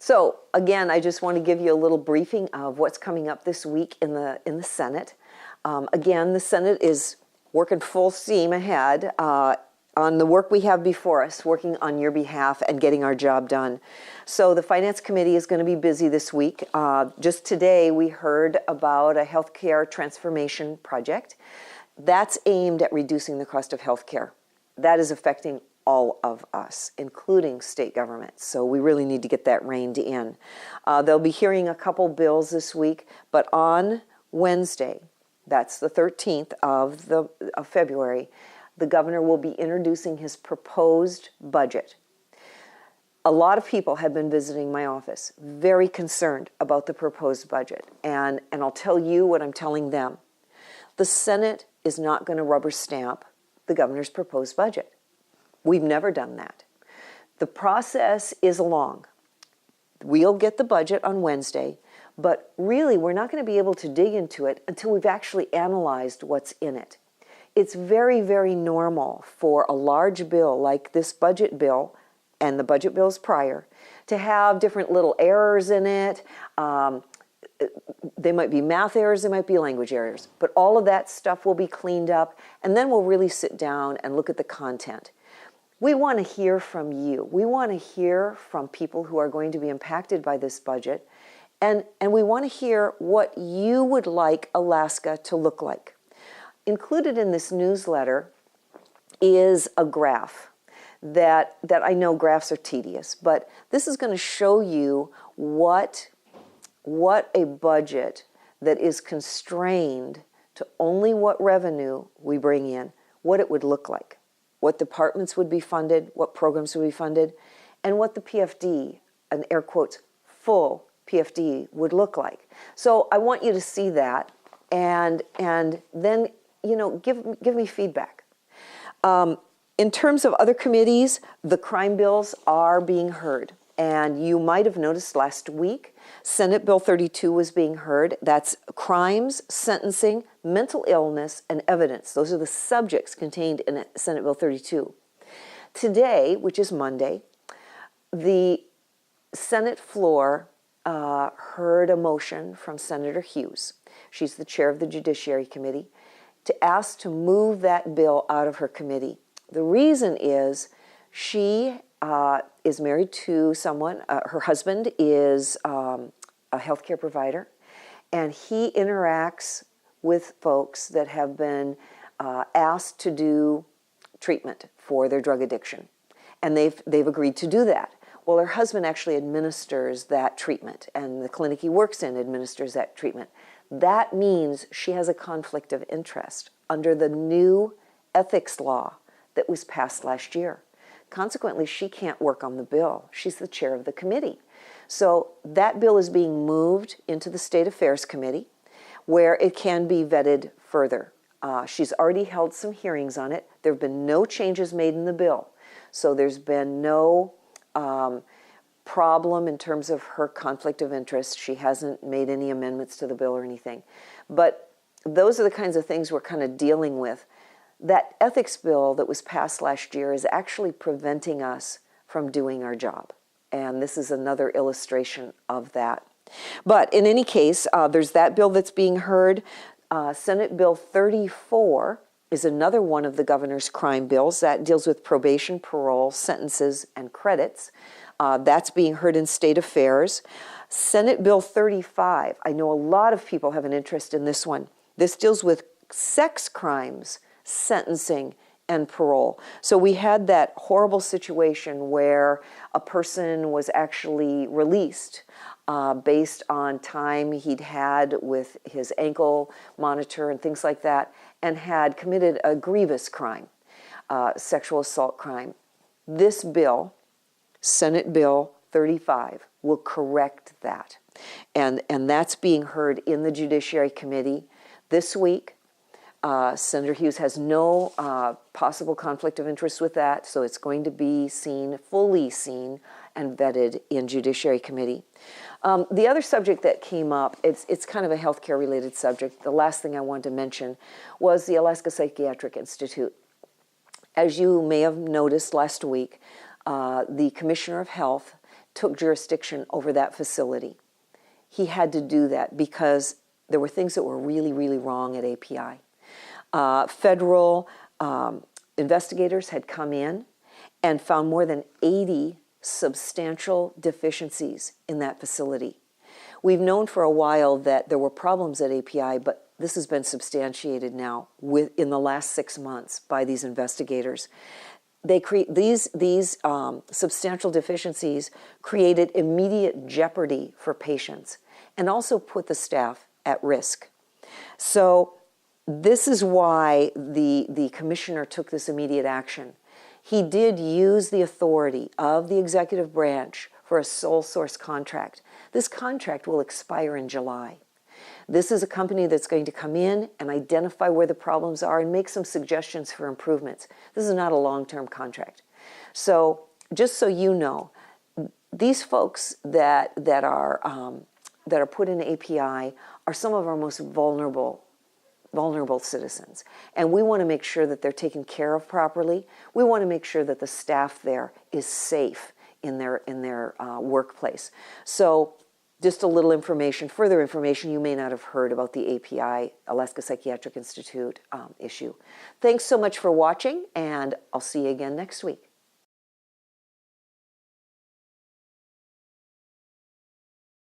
So again, I just want to give you a little briefing of what's coming up this week in the Senate. Again, the Senate is working full steam ahead on the work we have before us, working on your behalf and getting our job done. So the Finance Committee is going to be busy this week. Just today, we heard about a healthcare transformation project that's aimed at reducing the cost of healthcare. That is affecting all of us, including state governments. So we really need to get that reined in. They'll be hearing a couple bills this week, but on Wednesday, that's the 13th of February, the governor will be introducing his proposed budget. A lot of people have been visiting my office, very concerned about the proposed budget. And I'll tell you what I'm telling them. The Senate is not going to rubber stamp the governor's proposed budget. We've never done that. The process is long. We'll get the budget on Wednesday, but really we're not going to be able to dig into it until we've actually analyzed what's in it. It's very, very normal for a large bill like this budget bill and the budget bills prior to have different little errors in it. They might be math errors, they might be language errors, but all of that stuff will be cleaned up, and then we'll really sit down and look at the content. We want to hear from you. We want to hear from people who are going to be impacted by this budget, and we want to hear what you would like Alaska to look like. Included in this newsletter is a graph that I know graphs are tedious, but this is going to show you what a budget that is constrained to only what revenue we bring in, what it would look like. What departments would be funded, what programs would be funded, and what the PFD, an air quotes, full PFD would look like. So I want you to see that and then, give me feedback. In terms of other committees, the crime bills are being heard. And you might have noticed last week, Senate Bill 32 was being heard. That's crimes, sentencing, mental illness, and evidence. Those are the subjects contained in Senate Bill 32. Today, which is Monday, the Senate floor heard a motion from Senator Hughes. She's the chair of the Judiciary Committee, to ask to move that bill out of her committee. The reason is she is married to someone, her husband is a healthcare provider, and he interacts with folks that have been asked to do treatment for their drug addiction. And they've agreed to do that. Well, her husband actually administers that treatment, and the clinic he works in administers that treatment. That means she has a conflict of interest under the new ethics law that was passed last year. Consequently, she can't work on the bill. She's the chair of the committee. So that bill is being moved into the State Affairs Committee, where it can be vetted further. She's already held some hearings on it. There have been no changes made in the bill. So there's been no problem in terms of her conflict of interest. She hasn't made any amendments to the bill or anything. But those are the kinds of things we're kind of dealing with. That ethics bill that was passed last year is actually preventing us from doing our job. And this is another illustration of that. But in any case, there's that bill that's being heard. Senate Bill 34 is another one of the governor's crime bills. That deals with probation, parole, sentences, and credits. That's being heard in State Affairs. Senate Bill 35, I know a lot of people have an interest in this one. This deals with sex crimes, sentencing, and parole. So we had that horrible situation where a person was actually released based on time he'd had with his ankle monitor and things like that, and had committed a grievous crime, sexual assault crime. This bill, Senate Bill 35, will correct that. And that's being heard in the Judiciary Committee this week. Senator Hughes has no possible conflict of interest with that, so it's going to be seen, fully seen, and vetted in Judiciary Committee. The other subject that came up, it's kind of a healthcare-related subject. The last thing I wanted to mention was the Alaska Psychiatric Institute. As you may have noticed last week, the Commissioner of Health took jurisdiction over that facility. He had to do that because there were things that were really, really wrong at API. Federal investigators had come in and found more than 80 substantial deficiencies in that facility. We've known for a while that there were problems at API, but this has been substantiated now in the last 6 months by these investigators. They create these substantial deficiencies created immediate jeopardy for patients and also put the staff at risk. So this is why the commissioner took this immediate action. He did use the authority of the executive branch for a sole source contract. This contract will expire in July. This is a company that's going to come in and identify where the problems are and make some suggestions for improvements. This is not a long-term contract. So just so you know, these folks that are put in API are some of our most vulnerable citizens. And we want to make sure that they're taken care of properly. We want to make sure that the staff there is safe in their workplace. So just a little information, further information you may not have heard about the API, Alaska Psychiatric Institute issue. Thanks so much for watching, and I'll see you again next week.